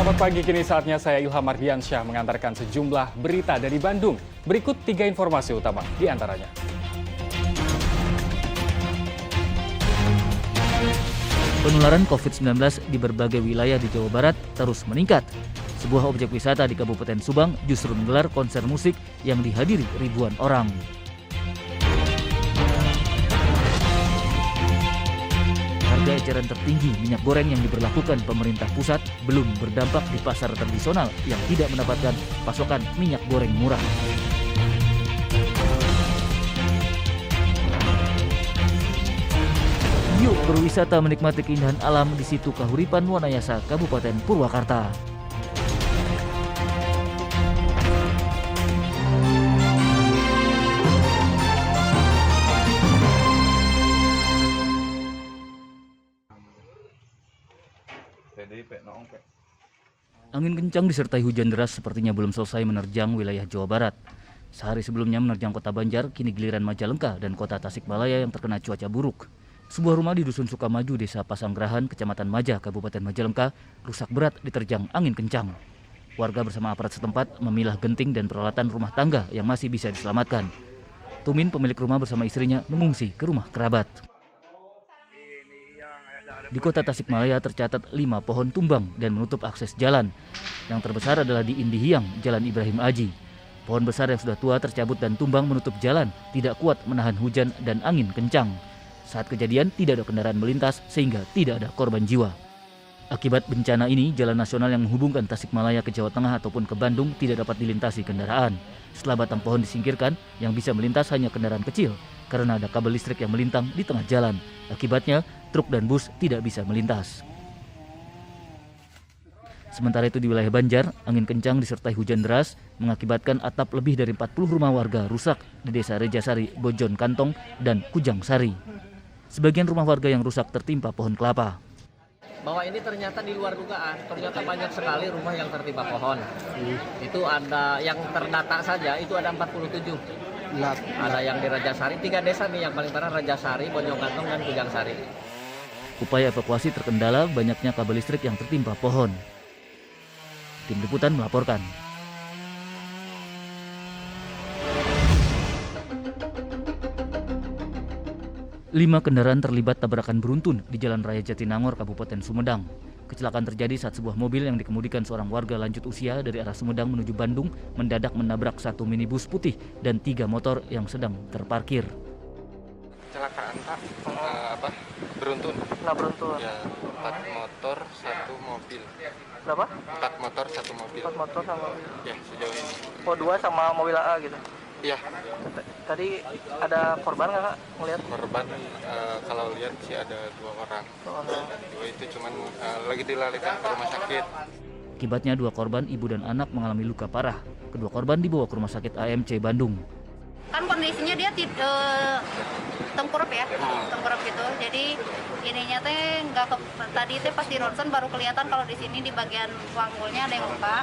Selamat pagi, kini saatnya saya Ilham Mardiansyah mengantarkan sejumlah berita dari Bandung. Berikut 3 informasi utama di antaranya. Penularan COVID-19 di berbagai wilayah di Jawa Barat terus meningkat. Sebuah objek wisata di Kabupaten Subang justru menggelar konser musik yang dihadiri ribuan orang. Harga eceran tertinggi minyak goreng yang diberlakukan pemerintah pusat belum berdampak di pasar tradisional yang tidak mendapatkan pasokan minyak goreng murah. Yuk berwisata menikmati keindahan alam di Situ Kahuripan Wanayasa, Kabupaten Purwakarta. Angin kencang disertai hujan deras sepertinya belum selesai menerjang wilayah Jawa Barat. Sehari sebelumnya menerjang kota Banjar, kini giliran Majalengka dan kota Tasikmalaya yang terkena cuaca buruk. Sebuah rumah di Dusun Sukamaju, Desa Pasanggerahan, Kecamatan Majah, Kabupaten Majalengka, rusak berat diterjang angin kencang. Warga bersama aparat setempat memilah genting dan peralatan rumah tangga yang masih bisa diselamatkan. Tumin, pemilik rumah bersama istrinya, mengungsi ke rumah kerabat. Di kota Tasikmalaya tercatat 5 pohon tumbang dan menutup akses jalan. Yang terbesar adalah di Indihiyang, Jalan Ibrahim Aji. Pohon besar yang sudah tua tercabut dan tumbang menutup jalan, tidak kuat menahan hujan dan angin kencang. Saat kejadian tidak ada kendaraan melintas sehingga tidak ada korban jiwa. Akibat bencana ini, jalan nasional yang menghubungkan Tasikmalaya ke Jawa Tengah ataupun ke Bandung tidak dapat dilintasi kendaraan. Setelah batang pohon disingkirkan, yang bisa melintas hanya kendaraan kecil karena ada kabel listrik yang melintang di tengah jalan. Akibatnya, truk dan bus tidak bisa melintas. Sementara itu di wilayah Banjar, angin kencang disertai hujan deras mengakibatkan atap lebih dari 40 rumah warga rusak di Desa Rejasari, Bojon Kantong, dan Kujang Sari. Sebagian rumah warga yang rusak tertimpa pohon kelapa. Bahwa ini ternyata di luar dugaan, ternyata banyak sekali rumah yang tertimpa pohon. Itu ada yang terdata saja, itu ada 47. Ada yang di Rajasari, 3 desa nih yang paling parah, Rajasari, Bojong Kantong, dan Kujang Sari. Upaya evakuasi terkendala banyaknya kabel listrik yang tertimpa pohon. Tim Liputan melaporkan. Lima kendaraan terlibat tabrakan beruntun di Jalan Raya Jatinangor, Kabupaten Sumedang. Kecelakaan terjadi saat sebuah mobil yang dikemudikan seorang warga lanjut usia dari arah Sumedang menuju Bandung mendadak menabrak satu minibus putih dan 3 motor yang sedang terparkir. Kecelakaan Pak, beruntun. Nah, beruntun. Ya, 4 motor, 1 mobil. Berapa? 4 motor, 1 mobil. 4 motor sama mobil. Ya, sejauh ini. Oh, 2 sama mobil AA gitu. Iya. Tadi ada korban nggak Kak? Ngelihat? Korban kalau lihat sih ada 2 orang. 2 itu cuman lagi dilarikan ke rumah sakit. Akibatnya 2 korban, ibu dan anak, mengalami luka parah. Kedua korban dibawa ke rumah sakit AMC Bandung. Kan kondisinya dia tengkurap ya, tengkurap gitu. Jadi ininya teh nggak tadi teh pas di ronsen baru kelihatan kalau di sini di bagian wanggulnya ada yang luka,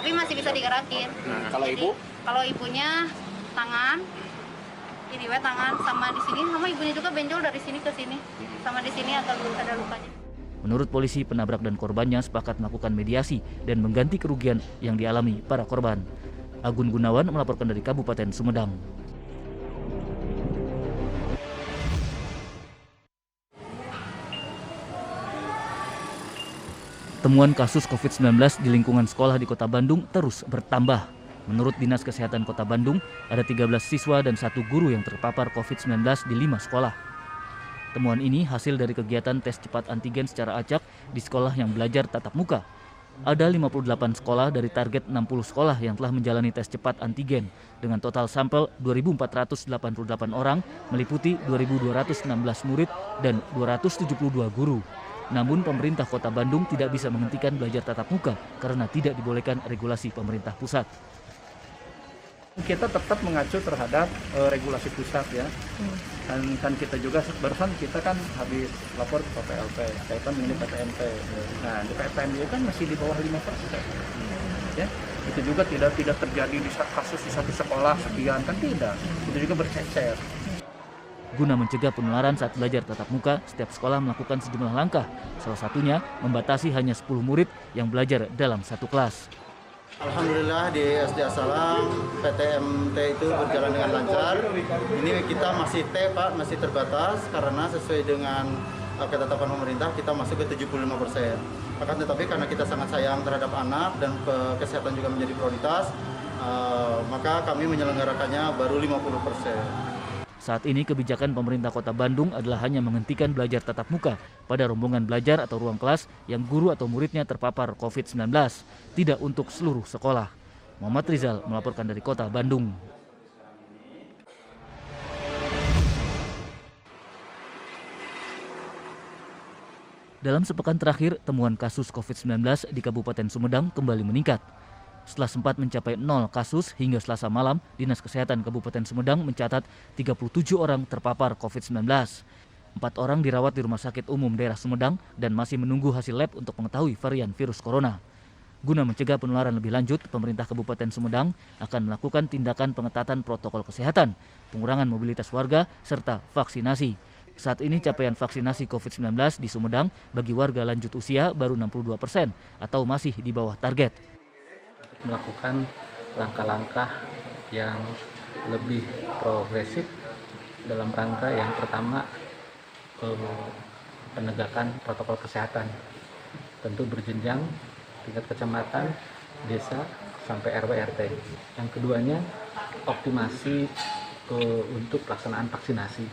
tapi masih bisa digerakin. Kalau ibu? Kalau ibunya tangan, ini tangan sama di sini, sama ibunya juga benjol dari sini ke sini, sama di sini ada lukanya. Menurut polisi, penabrak dan korbannya sepakat melakukan mediasi dan mengganti kerugian yang dialami para korban. Agun Gunawan melaporkan dari Kabupaten Sumedang. Temuan kasus COVID-19 di lingkungan sekolah di Kota Bandung terus bertambah. Menurut Dinas Kesehatan Kota Bandung, ada 13 siswa dan 1 guru yang terpapar COVID-19 di 5 sekolah. Temuan ini hasil dari kegiatan tes cepat antigen secara acak di sekolah yang belajar tatap muka. Ada 58 sekolah dari target 60 sekolah yang telah menjalani tes cepat antigen dengan total sampel 2.488 orang, meliputi 2.216 murid dan 272 guru. Namun pemerintah Kota Bandung tidak bisa menghentikan belajar tatap muka karena tidak dibolehkan regulasi pemerintah pusat. Kita tetap mengacu terhadap regulasi pusat ya. Dan kan kita juga barusan kita kan habis lapor ke PPLP kaitan mengenai PPMP. Nah, di PPMP kan masih di bawah 5%. Ya. Itu juga tidak terjadi di kasus di satu sekolah sekian, kan tidak. Itu juga bercecer. Guna mencegah penularan saat belajar tatap muka, setiap sekolah melakukan sejumlah langkah. Salah satunya membatasi hanya 10 murid yang belajar dalam satu kelas. Alhamdulillah di SD Asalam PTMT itu berjalan dengan lancar. Ini kita masih Pak, masih terbatas karena sesuai dengan ketetapan pemerintah kita masuk ke 75%. Akan tetapi karena kita sangat sayang terhadap anak dan kesehatan juga menjadi prioritas, maka kami menyelenggarakannya baru 50%. Saat ini kebijakan pemerintah Kota Bandung adalah hanya menghentikan belajar tatap muka pada rombongan belajar atau ruang kelas yang guru atau muridnya terpapar COVID-19, tidak untuk seluruh sekolah. Muhammad Rizal melaporkan dari Kota Bandung. Dalam sepekan terakhir, temuan kasus COVID-19 di Kabupaten Sumedang kembali meningkat. Setelah sempat mencapai 0 kasus hingga Selasa malam, Dinas Kesehatan Kabupaten Sumedang mencatat 37 orang terpapar COVID-19. 4 orang dirawat di Rumah Sakit Umum Daerah Sumedang dan masih menunggu hasil lab untuk mengetahui varian virus corona. Guna mencegah penularan lebih lanjut, pemerintah Kabupaten Sumedang akan melakukan tindakan pengetatan protokol kesehatan, pengurangan mobilitas warga, serta vaksinasi. Saat ini capaian vaksinasi COVID-19 di Sumedang bagi warga lanjut usia baru 62% atau masih di bawah target. Melakukan langkah-langkah yang lebih progresif dalam rangka yang pertama penegakan protokol kesehatan, tentu berjenjang tingkat kecamatan, desa sampai RW RT. Yang keduanya optimasi untuk pelaksanaan vaksinasi.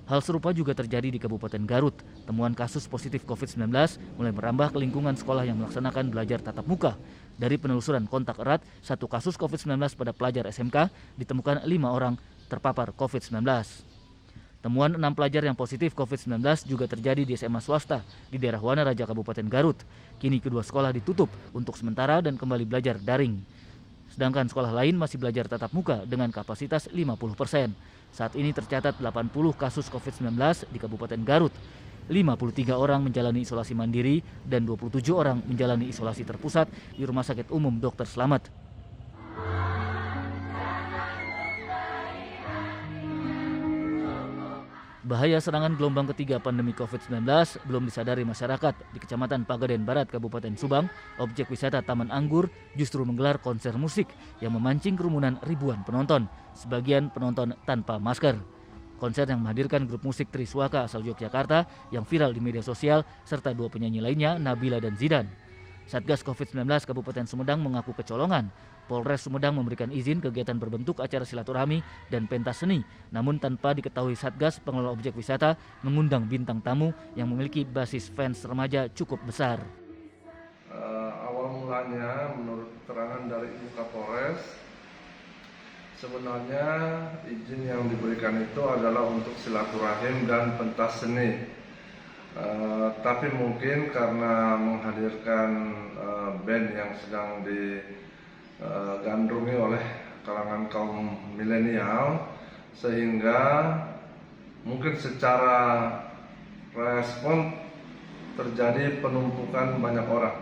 Hal serupa juga terjadi di Kabupaten Garut. Temuan kasus positif COVID-19 mulai merambah ke lingkungan sekolah yang melaksanakan belajar tatap muka. Dari penelusuran kontak erat, 1 kasus COVID-19 pada pelajar SMK ditemukan 5 orang terpapar COVID-19. Temuan 6 pelajar yang positif COVID-19 juga terjadi di SMA swasta di daerah Wanaraja Kabupaten Garut. Kini kedua sekolah ditutup untuk sementara dan kembali belajar daring. Sedangkan sekolah lain masih belajar tatap muka dengan kapasitas 50%. Saat ini tercatat 80 kasus COVID-19 di Kabupaten Garut. 53 orang menjalani isolasi mandiri dan 27 orang menjalani isolasi terpusat di Rumah Sakit Umum Dr. Slamet. Bahaya serangan gelombang ketiga pandemi COVID-19 belum disadari masyarakat. Di Kecamatan Pagaden Barat, Kabupaten Subang, objek wisata Taman Anggur justru menggelar konser musik yang memancing kerumunan ribuan penonton, sebagian penonton tanpa masker. Konser yang menghadirkan grup musik Triswaka asal Yogyakarta yang viral di media sosial serta 2 penyanyi lainnya, Nabila dan Zidan. Satgas COVID-19 Kabupaten Sumedang mengaku kecolongan. Polres Sumedang memberikan izin kegiatan berbentuk acara silaturahmi dan pentas seni, namun tanpa diketahui Satgas, pengelola objek wisata mengundang bintang tamu yang memiliki basis fans remaja cukup besar. Awal mulanya menurut keterangan dari Ibu Kapolres, sebenarnya izin yang diberikan itu adalah untuk silaturahim dan pentas seni. Tapi mungkin karena menghadirkan band yang sedang digandrungi oleh kalangan kaum milenial, sehingga mungkin secara respon terjadi penumpukan banyak orang.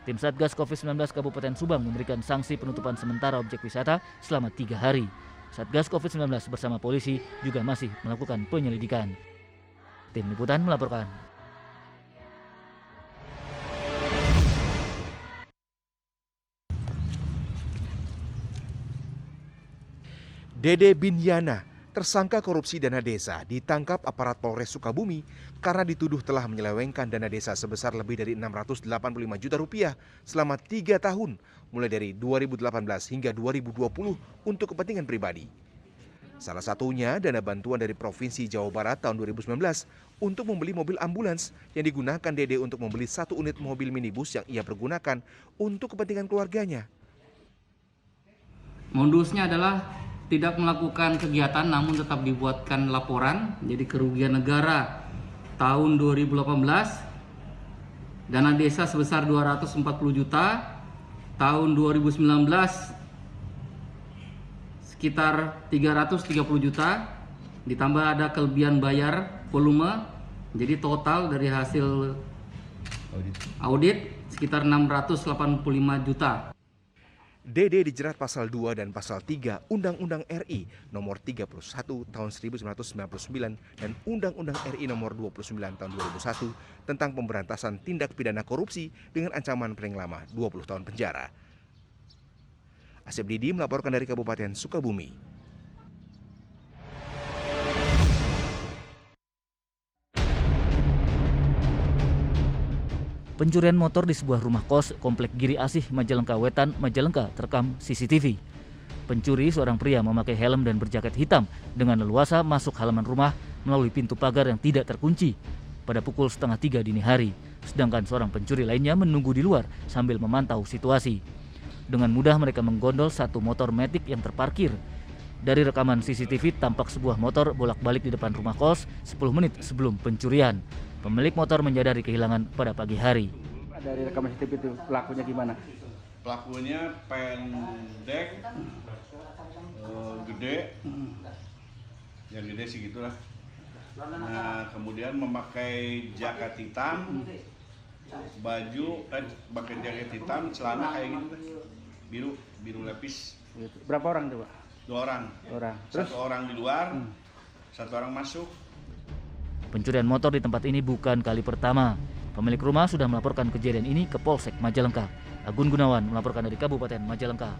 Tim Satgas COVID-19 Kabupaten Subang memberikan sanksi penutupan sementara objek wisata selama 3 hari. Satgas COVID-19 bersama polisi juga masih melakukan penyelidikan. Tim Liputan melaporkan. Dede Binyana, tersangka korupsi dana desa, ditangkap aparat Polres Sukabumi karena dituduh telah menyelewengkan dana desa sebesar lebih dari 685 juta rupiah selama 3 tahun, mulai dari 2018 hingga 2020 untuk kepentingan pribadi. Salah satunya dana bantuan dari Provinsi Jawa Barat tahun 2019 untuk membeli mobil ambulans yang digunakan Dede untuk membeli 1 unit mobil minibus yang ia pergunakan untuk kepentingan keluarganya. Modusnya adalah tidak melakukan kegiatan namun tetap dibuatkan laporan. Jadi kerugian negara tahun 2018 dana desa sebesar 240 juta, tahun 2019 sekitar 330 juta, ditambah ada kelebihan bayar volume, jadi total dari hasil audit sekitar 685 juta. DD dijerat pasal 2 dan pasal 3 Undang-Undang RI nomor 31 tahun 1999 dan Undang-Undang RI nomor 29 tahun 2001 tentang pemberantasan tindak pidana korupsi dengan ancaman paling lama 20 tahun penjara. Asep Didi melaporkan dari Kabupaten Sukabumi. Pencurian motor di sebuah rumah kos Komplek Giri Asih, Majalengka Wetan, Majalengka terekam CCTV. Pencuri, seorang pria memakai helm dan berjaket hitam, dengan leluasa masuk halaman rumah melalui pintu pagar yang tidak terkunci pada pukul 2:30 dini hari. Sedangkan seorang pencuri lainnya menunggu di luar sambil memantau situasi. Dengan mudah mereka menggondol satu motor Matic yang terparkir. Dari rekaman CCTV tampak sebuah motor bolak-balik di depan rumah kos 10 menit sebelum pencurian. Pemilik motor menyadari kehilangan pada pagi hari. Dari rekaman CCTV itu pelakunya gimana? Pelakunya pendek, gede, yang gede sih gitulah. Nah, kemudian memakai jaket hitam, baju, pakai jaket hitam, celana kayak gitu, biru lepis. Berapa orang tuh, Pak? 2 orang. Terus? 1 orang di luar, 1 orang masuk. Pencurian motor di tempat ini bukan kali pertama. Pemilik rumah sudah melaporkan kejadian ini ke Polsek Majalengka. Agun Gunawan melaporkan dari Kabupaten Majalengka.